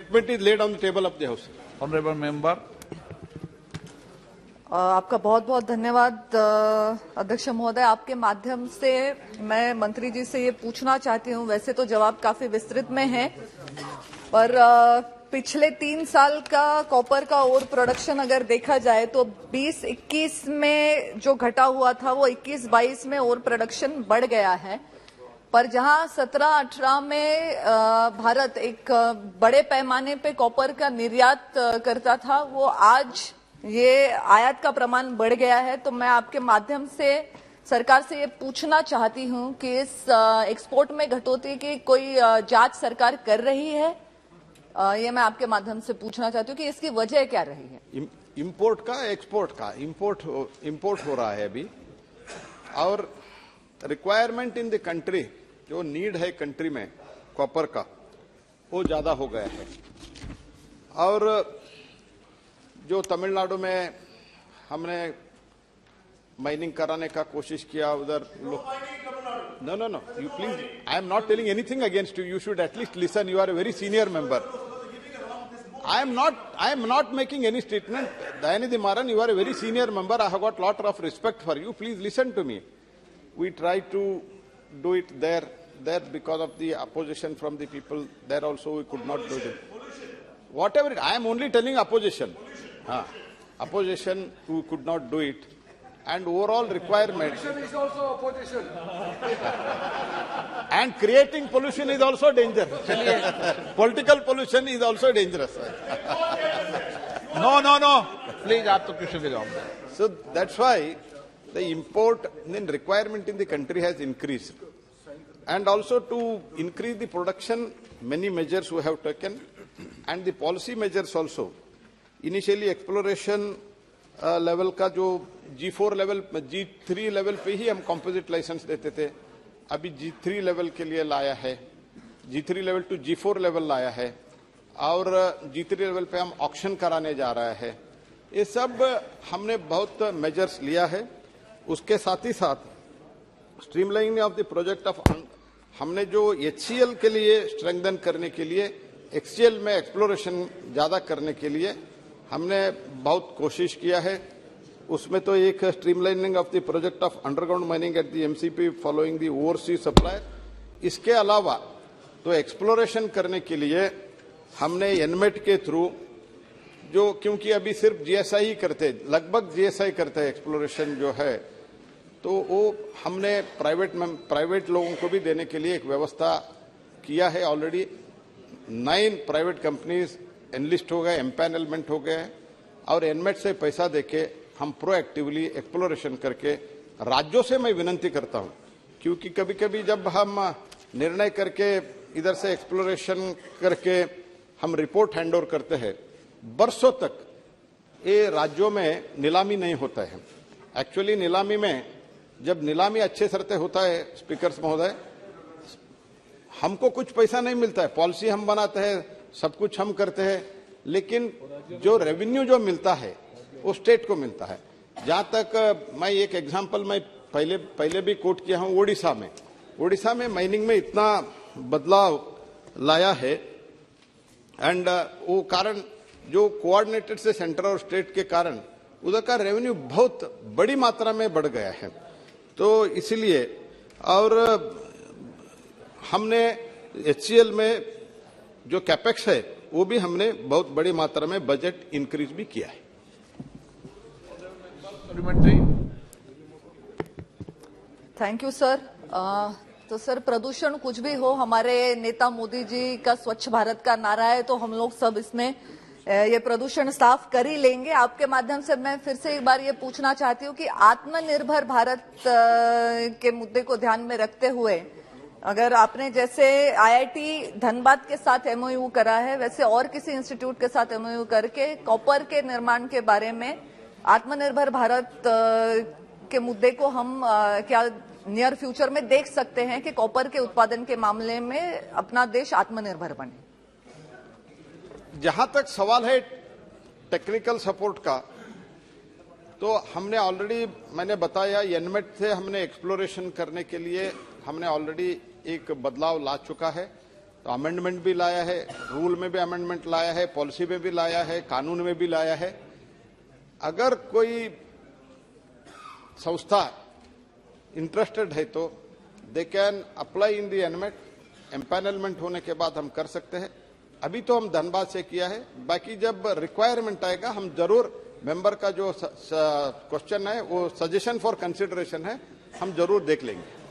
Statement is laid on the table of the House. Honorable member. आपका बहुत बहुत धन्यवाद अध्यक्ष महोदय। आपके माध्यम से मैं मंत्री जी से ये पूछना चाहती हूँ, वैसे तो जवाब काफी विस्तृत में है, पर पिछले 3 साल का कॉपर का ओर प्रोडक्शन अगर देखा जाए तो 20-21 में जो घटा हुआ था वो 21-22 में ओर प्रोडक्शन बढ़ गया है। पर जहां 17-18 में भारत एक बड़े पैमाने पे कॉपर का निर्यात करता था, वो आज ये आयात का प्रमाण बढ़ गया है। तो मैं आपके माध्यम से सरकार से ये पूछना चाहती हूं कि इस एक्सपोर्ट में घटोती की कोई जांच सरकार कर रही है। ये मैं आपके माध्यम से पूछना चाहती हूँ कि इसकी वजह क्या रही है। इंपोर्ट का एक्सपोर्ट का इंपोर्ट हो रहा है अभी, और रिक्वायरमेंट इन द कंट्री, जो नीड है कंट्री में कॉपर का, वो ज्यादा हो गया है। और जो तमिलनाडु में हमने माइनिंग कराने का कोशिश किया, उधर no you please, I am not telling anything against you should at least listen, you are a very senior member. I am not making any statement. Dayanidhi Maran, you are a very senior member. I have got lot of respect for you. Please listen to me. We try to do it there because of the opposition from the people. There also we could not do it. Whatever it, I am only telling opposition. Opposition, we could not do it. And overall requirement. Pollution is also opposition. And creating pollution is also dangerous. Political pollution is also dangerous. No. Please, aap to question ke jawab. So that's why the import and requirement in the country has increased. And also to increase the production, many measures we have taken, and the policy measures also. Initially exploration level का जो G4 level, G3 level पे ही हम composite licence देते थे, अभी G3 level के लिए लाया है, G3 level two G4 level लाया है, और G3 लेवल पे हम ऑक्शन कराने जा रहा है। ये सब हमने बहुत मेजर्स लिया है। उसके साथ ही साथ streamlining of the project of, हमने जो HCL के लिए स्ट्रेंथन करने के लिए, HCL में एक्सप्लोरेशन ज्यादा करने के लिए हमने बहुत कोशिश किया है। उसमें तो एक streamlining of the project of underground mining at the MCP following the overseas supply. इसके अलावा तो एक्सप्लोरेशन करने के लिए हमने एनमेट के थ्रू, जो क्योंकि अभी सिर्फ GSI ही करते, लगभग GSI करते हैं एक्सप्लोरेशन जो है, तो वो हमने प्राइवेट लोगों को भी देने के लिए एक व्यवस्था किया है। ऑलरेडी 9 प्राइवेट कंपनीज एनलिस्ट हो गए, एम्पैनलमेंट हो गए, और एनमेट से पैसा देके हम प्रोएक्टिवली एक्सप्लोरेशन करके, राज्यों से मैं विनती करता हूं, क्योंकि कभी कभी जब हम निर्णय करके इधर से एक्सप्लोरेशन करके हम रिपोर्ट हैंड ओवर करते हैं, बरसों तक ये राज्यों में नीलामी नहीं होता है। एक्चुअली नीलामी में जब नीलामी अच्छे सरते होता है, स्पीकर महोदय, हमको कुछ पैसा नहीं मिलता है, पॉलिसी हम बनाते हैं, सब कुछ हम करते हैं, लेकिन जो रेवेन्यू जो मिलता है वो स्टेट को मिलता है। जहां तक मैं एक एग्जांपल मैं पहले भी कोट किया हूं, ओडिशा में माइनिंग में इतना बदलाव लाया है, एंड वो कारण जो कोऑर्डिनेटेड से सेंटर और स्टेट के कारण उधर का रेवेन्यू बहुत बड़ी मात्रा में बढ़ गया है। तो इसलिए, और हमने HCL में जो कैपेक्स है वो भी हमने बहुत बड़ी मात्रा में बजट इंक्रीज भी किया है। Thank you sir. तो सर, प्रदूषण कुछ भी हो, हमारे नेता मोदी जी का स्वच्छ भारत का नारा है, तो हम लोग सब इसमें ये प्रदूषण साफ कर ही लेंगे। आपके माध्यम से मैं फिर से एक बार ये पूछना चाहती हूँ कि आत्मनिर्भर भारत के मुद्दे को ध्यान में रखते हुए, अगर आपने जैसे IIT धनबाद के साथ MOU करा है, वैसे और किसी इंस्टीट्यूट के साथ MOU करके कॉपर के निर्माण के बारे में आत्मनिर्भर भारत के मुद्दे को हम क्या नियर फ्यूचर में देख सकते हैं कि कॉपर के उत्पादन के मामले में अपना देश आत्मनिर्भर बने? जहां तक सवाल है टेक्निकल सपोर्ट का, तो हमने ऑलरेडी, मैंने बताया, एनमेट से हमने एक्सप्लोरेशन करने के लिए हमने ऑलरेडी एक बदलाव ला चुका है। तो अमेंडमेंट भी लाया है, रूल में भी अमेंडमेंट लाया है, पॉलिसी में भी लाया है, कानून में भी लाया है। अगर कोई संस्था इंटरेस्टेड है तो they can apply in the NMAT, empanelment होने के बाद हम कर सकते हैं। अभी तो हम धनबाद से किया है, बाकी जब रिक्वायरमेंट आएगा हम जरूर मेंबर का जो क्वेश्चन है वो सजेशन फॉर कंसिडरेशन है, हम जरूर देख लेंगे।